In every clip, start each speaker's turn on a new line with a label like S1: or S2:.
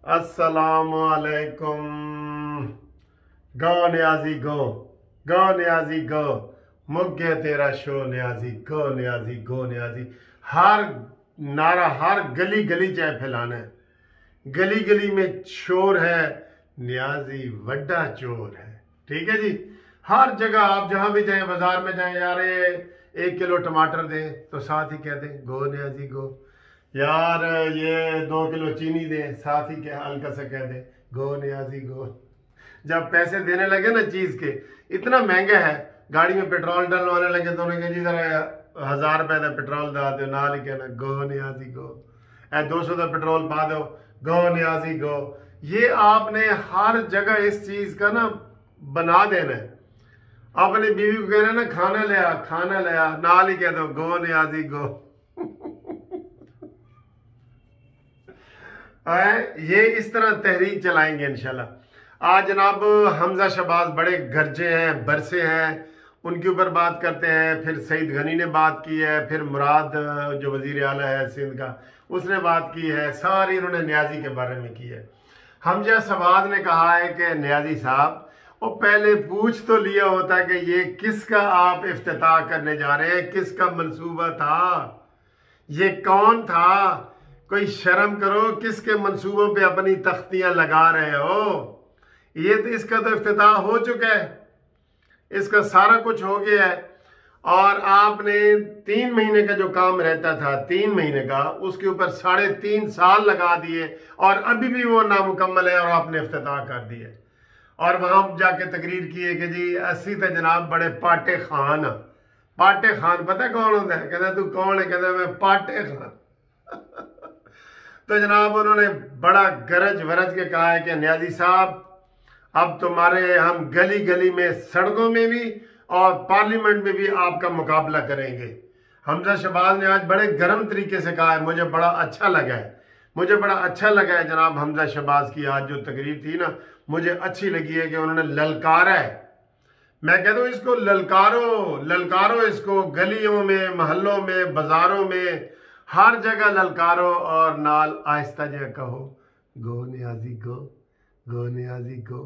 S1: अस्सलामुअलैकुम। गो न्याजी गो, गो न्याजी गो, मुक गया तेरा शो न्याजी, गो न्याजी गो न्याजी। हर नारा, हर गली गली चाहे फैलाना है, गली गली में शोर है, न्याजी वड्डा चोर है। ठीक है जी। हर जगह आप जहां भी जाएं, बाजार में जाएं, यार 1 किलो टमाटर दें तो साथ ही कह दें गो न्याजी गो। यार ये 2 किलो चीनी दें, साथ ही क्या हल्का सा कह दें गो न्याजी गो। जब पैसे देने लगे ना चीज के, इतना महंगा है, गाड़ी में पेट्रोल डलवाने लगे तो उन्होंने कहा जी जरा 1000 रुपए का पेट्रोल डाल दो, नाल ही कहना गो न्याजी गो। 200 का पेट्रोल पा दो, गो न्याजी गो। ये आपने हर जगह इस चीज का ना बना देना है। अपनी बीवी को कहना ना खाना लिया, खाना लिया, नाल ही कह दो गो न्याजी गो। ये इस तरह तहरीक चलाएंगे इंशाल्लाह। आज जनाब हमजा शहबाज बड़े गरजे हैं, बरसे हैं, उनके ऊपर बात करते हैं। फिर सईद गनी ने बात की है, फिर मुराद जो वजीर आला है सिंध का, उसने बात की है। सारी उन्होंने न्याजी के बारे में की है। हमजा शहबाज ने कहा है कि न्याजी साहब, वो पहले पूछ तो लिया होता कि ये किसका आप इफ्तिताह करने जा रहे हैं, किसका मंसूबा था, ये कौन था, कोई शर्म करो, किसके मंसूबों पे अपनी तख्तियां लगा रहे हो। ये तो इसका तो इफ्तिताह हो चुका है, इसका सारा कुछ हो गया है। और आपने 3 महीने का जो काम रहता था, 3 महीने का, उसके ऊपर 3.5 साल लगा दिए और अभी भी वो नामुकम्मल है और आपने इफ्तिताह कर दिए। और वहां जाके तकरीर की है कि जी 80 तो जनाब बड़े पाटे खान। पाटे खान पता कौन होता है? कहता तू कौन है? कहता मैं पाटे खान। तो जनाब उन्होंने बड़ा गरज वरज के कहा है कि न्याजी साहब, अब तुम्हारे हम गली गली में, सड़कों में भी और पार्लियामेंट में भी आपका मुकाबला करेंगे। हमजा शहबाज ने आज बड़े गर्म तरीके से कहा है, मुझे बड़ा अच्छा लगा है, मुझे बड़ा अच्छा लगा है जनाब हमजा शहबाज की आज जो तकरीर थी ना, मुझे अच्छी लगी है कि उन्होंने ललकारा है। मैं कहता हूँ इसको ललकारो, ललकारो इसको, गलियों में, मोहल्लों में, बाजारों में, हर जगह ललकारो और नाल आहिस्ता जगह कहो गो न्याजी गो, गो न्याजी गो,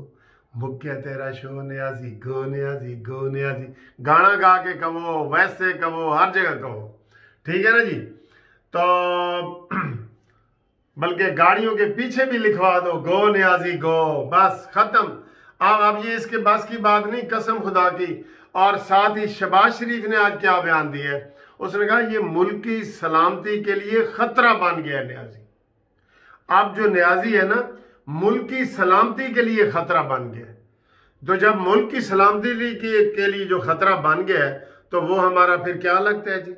S1: मुक्या तेरा शो न्याजी, गो न्याजी गो न्याजी। गाना गा के कहो, वैसे कहो, हर जगह कहो। ठीक है ना जी। तो बल्कि गाड़ियों के पीछे भी लिखवा दो गो न्याजी गो, बस खत्म। अब ये इसके बस की बात नहीं, कसम खुदा की। और साथ ही शहबाज शरीफ ने आज क्या बयान दिया है, उसने कहा ये मुल्क की सलामती के लिए खतरा बन गया है न्याजी। अब जो न्याजी है ना, मुल्क की सलामती के लिए खतरा बन गया। तो जब मुल्क की सलामती के लिए जो खतरा बन गया है, तो वो हमारा फिर क्या लगता है जी,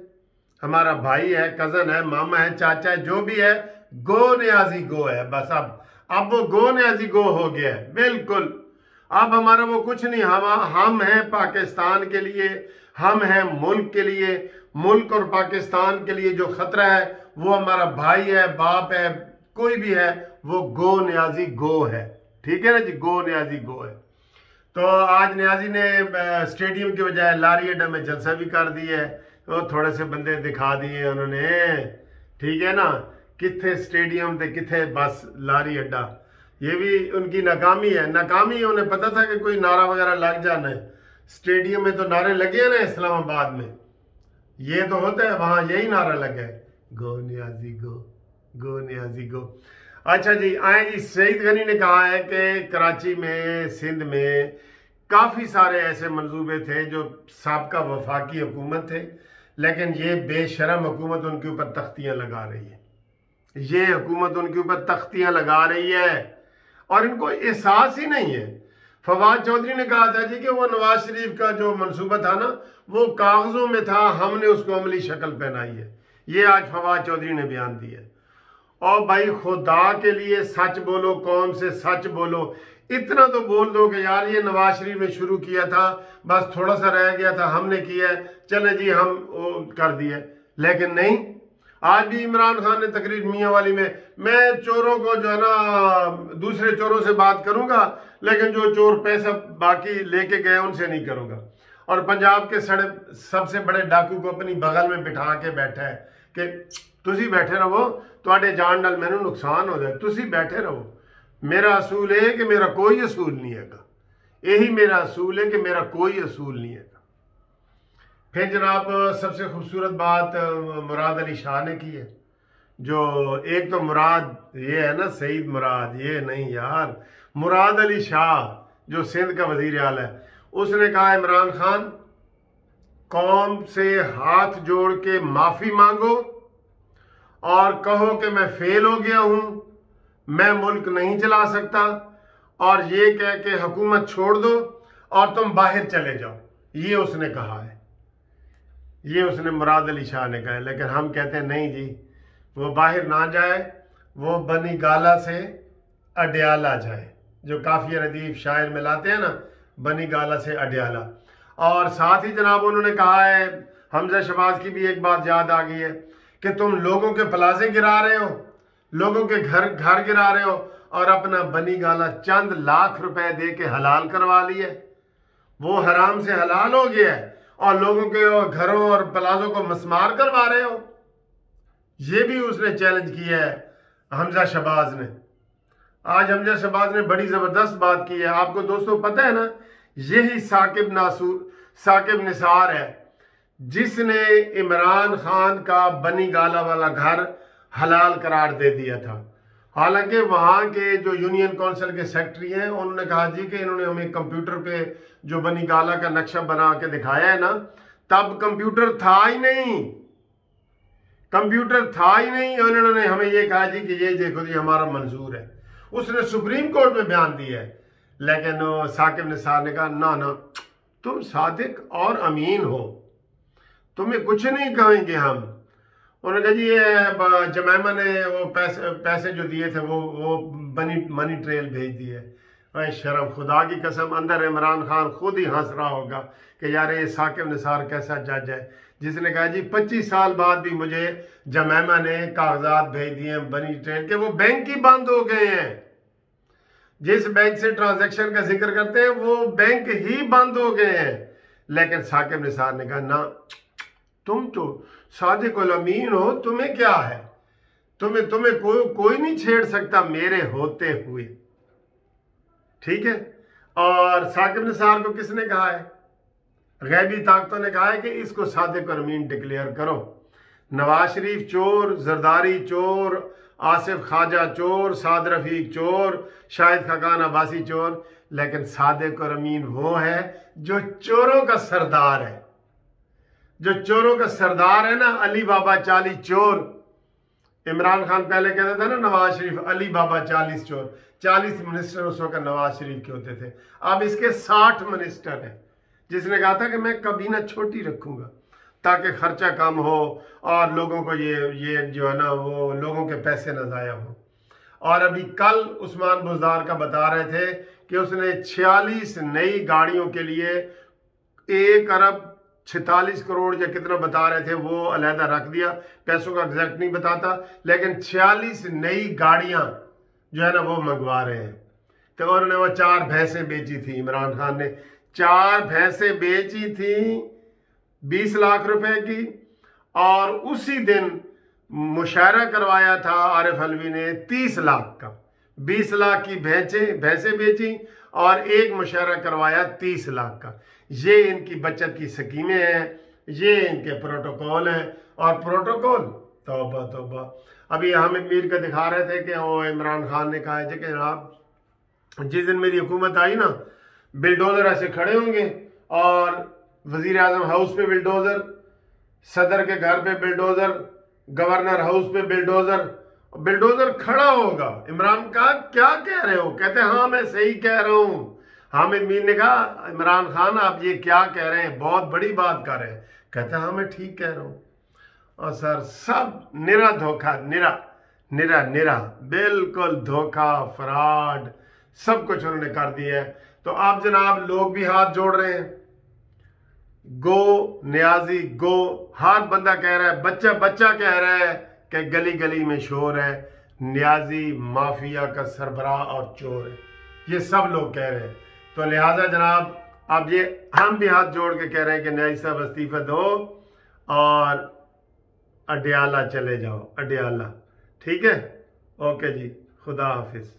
S1: हमारा भाई है, कजन है, मामा है, चाचा है, जो भी है, गो न्याजी गो है। बस अब वो गो न्याजी गो हो गया है, बिल्कुल। अब हमारा वो कुछ नहीं, हम हैं पाकिस्तान के लिए, हम हैं मुल्क के लिए। मुल्क और पाकिस्तान के लिए जो खतरा है वो हमारा भाई है, बाप है, कोई भी है, वो गो न्याजी गो है। ठीक है ना जी, गो न्याजी गो है। तो आज न्याजी ने स्टेडियम के बजाय लारी अड्डा में जलसा भी कर दिया है, तो थोड़े से बंदे दिखा दिए उन्होंने। ठीक है ना, किथे स्टेडियम थे, किथे बस लारी अड्डा। ये भी उनकी नाकामी है। नाकामी, उन्हें पता था कि कोई नारा वगैरह लग जाना है। स्टेडियम में तो नारे लगे हैं ना इस्लामाबाद में, ये तो होता है, वहां यही नारा लगा है गो न्याजी गो, गो न्याजी गो। अच्छा जी, आए जी। सईद गनी ने कहा है कि कराची में, सिंध में काफ़ी सारे ऐसे मंसूबे थे जो साबका वफाकी हुकूमत थे, लेकिन ये बेशरम हुकूमत उनके ऊपर तख्तियां लगा रही है। ये हुकूमत उनके ऊपर तख्तियां लगा रही है और इनको एहसास ही नहीं है। फवाद चौधरी ने कहा था जी कि वो नवाज शरीफ का जो मंसूबा था ना, वो कागजों में था, हमने उसको अमली शक्ल पहनाई है। ये आज फवाद चौधरी ने बयान दिया। और भाई खुदा के लिए सच बोलो, कौम से सच बोलो। इतना तो बोल दो कि यार ये नवाज शरीफ ने शुरू किया था, बस थोड़ा सा रह गया था, हमने किया है, चले जी हम कर दिए। लेकिन नहीं, आज भी इमरान खान ने तकरीर मियाँ वाली में, मैं चोरों को जो है ना, दूसरे चोरों से बात करूंगा, लेकिन जो चोर पैसा बाकी लेके गए उनसे नहीं करूंगा। और पंजाब के सबसे बड़े डाकू को अपनी बगल में बिठा के बैठा है कि तुसी बैठे रहो, ਤੁਹਾਡੇ ਜਾਣ ਨਾਲ ਮੈਨੂੰ नुकसान हो जाए, तुसी बैठे रहो। मेरा असूल है कि मेरा कोई असूल नहीं है। यही मेरा असूल है कि मेरा कोई असूल नहीं है। फिर जनाब सबसे खूबसूरत बात मुराद अली शाह ने की है। जो एक तो मुराद ये है ना, सईद मुराद, ये नहीं यार, मुराद अली शाह जो सिंध का वजीर आला है, उसने कहा इमरान खान कौम से हाथ जोड़ के माफी मांगो और कहो कि मैं फेल हो गया हूं, मैं मुल्क नहीं चला सकता, और ये कह के हुकूमत छोड़ दो और तुम बाहर चले जाओ। ये उसने कहा है, ये उसने मुराद अली शाह ने कहा है। लेकिन हम कहते हैं नहीं जी, वो बाहर ना जाए, वो बनी गाला से अडयाला जाए, जो काफिया रदीफ शायर में लाते हैं ना, बनी गाला से अडयाला। और साथ ही जनाब उन्होंने कहा है, हमजा शहबाज की भी एक बात याद आ गई है कि तुम लोगों के प्लाजे गिरा रहे हो, लोगों के घर गिरा रहे हो, और अपना बनी गाला चंद लाख रुपए दे के हलाल करवा लिए। वो हराम से हलाल हो गया है और लोगों के घरों और प्लाजों को मसमार करवा रहे हो। ये भी उसने चैलेंज किया है हमजा शहबाज ने। आज हमजा शहबाज ने बड़ी जबरदस्त बात की है। आपको दोस्तों पता है ना, यही साकिब निसार है जिसने इमरान खान का बनी गाला वाला घर हलाल करार दे दिया था। हालांकि वहां के जो यूनियन काउंसिल के सेक्रेटरी हैं, उन्होंने कहा जी कि इन्होंने हमें कंप्यूटर पे जो बनी गाला का नक्शा बना के दिखाया है ना, तब कंप्यूटर था ही नहीं, कंप्यूटर था ही नहीं। और इन्होंने हमें ये कहा जी कि ये देखो जी हमारा मंजूर है। उसने सुप्रीम कोर्ट में बयान दिया है। लेकिन साकिब निसार ने कहा ना ना, तुम सादिक और अमीन हो, तुम्हें कुछ नहीं कहेंगे हम। उन्होंने कहा जी ये जमैमा ने वो पैसे जो दिए थे वो मनी ट्रेल भेज दिए। अरे शर्म, खुदा की कसम, अंदर इमरान खान खुद ही हंस रहा होगा कि यार ये साकिब निसार कैसा जज है जिसने कहा जी 25 साल बाद भी मुझे जमैमा ने कागजात भेज दिए बनी ट्रेल के, वो बैंक ही बंद हो गए हैं। जिस बैंक से ट्रांजैक्शन का जिक्र करते हैं वो बैंक ही बंद हो गए हैं। लेकिन साकिब निसार ने कहा ना, तुम तो सादिक और अमीन हो, तुम्हें क्या है, तुम्हें कोई नहीं छेड़ सकता मेरे होते हुए। ठीक है। और साकिब निसार को किसने कहा है? गैबी ताकतों ने कहा है कि इसको सादिक और अमीन डिक्लेयर करो। नवाज शरीफ चोर, जरदारी चोर, आसिफ ख्वाजा चोर, साद रफीक चोर, शाहिद खाकान अब्बासी चोर, लेकिन सादिक और अमीन वो है जो चोरों का सरदार है। जो चोरों का सरदार है ना, अली बाबा 40 चोर। इमरान खान पहले कहता था ना नवाज शरीफ अली बाबा 40 चोर, 40 मिनिस्टर उस वक्त नवाज शरीफ के होते थे। अब इसके 60 मिनिस्टर हैं। जिसने कहा था कि मैं काबीना छोटी रखूंगा ताकि खर्चा कम हो और लोगों को ये जो है ना वो लोगों के पैसे न ज़ाया हो। और अभी कल उस्मान बुज़दार का बता रहे थे कि उसने 46 नई गाड़ियों के लिए 1 अरब 46 करोड़ या कितना बता रहे थे, वो अलहदा रख दिया, पैसों का एग्जैक्ट नहीं बताता, लेकिन 46 नई गाड़ियां जो है ना वो मंगवा रहे हैं। तो उन्होंने वो 4 भैंसें बेची थी, इमरान खान ने 4 भैंसें बेची थी 20 लाख रुपए की, और उसी दिन मुशायरा करवाया था आरिफ अलवी ने 30 लाख का। 20 लाख की भैंसें बेची और एक मुशायरा करवाया 30 लाख का। ये इनकी बचत की स्कीमें हैं, ये इनके प्रोटोकॉल हैं। और प्रोटोकॉल तौबा तौबा। अभी हामिद मीर का दिखा रहे थे कि वो इमरान खान ने कहा है कि जनाब जिस दिन मेरी हुकूमत आई ना, बिल्डोजर ऐसे खड़े होंगे और वजीर आजम हाउस पे बिल्डोजर, सदर के घर पे बिल्डोजर, गवर्नर हाउस पे बिल्डोजर खड़ा होगा। इमरान कहा क्या कह रहे हो? कहते हाँ मैं सही कह रहा हूं। हामिद मीर ने कहा इमरान खान आप ये क्या कह रहे हैं, बहुत बड़ी बात कर रहे हैं। कहते हाँ मैं ठीक कह रहा हूं। और सर सब निरा धोखा, निरा बिल्कुल धोखा, फ्रॉड, सब कुछ उन्होंने कर दिया है। तो आप जनाब लोग भी हाथ जोड़ रहे हैं, गो न्याजी गो। हर बंदा कह रहा है, बच्चा कह रहा है कि गली गली में शोर है, न्याजी माफिया का सरबराह और चोर है। ये सब लोग कह रहे हैं। तो लिहाजा जनाब अब ये हम भी हाथ जोड़ के कह रहे हैं कि न्याजी साहब इस्तीफा दो और अडयाला चले जाओ, अडयाला। ठीक है, ओके जी, खुदा हाफिज।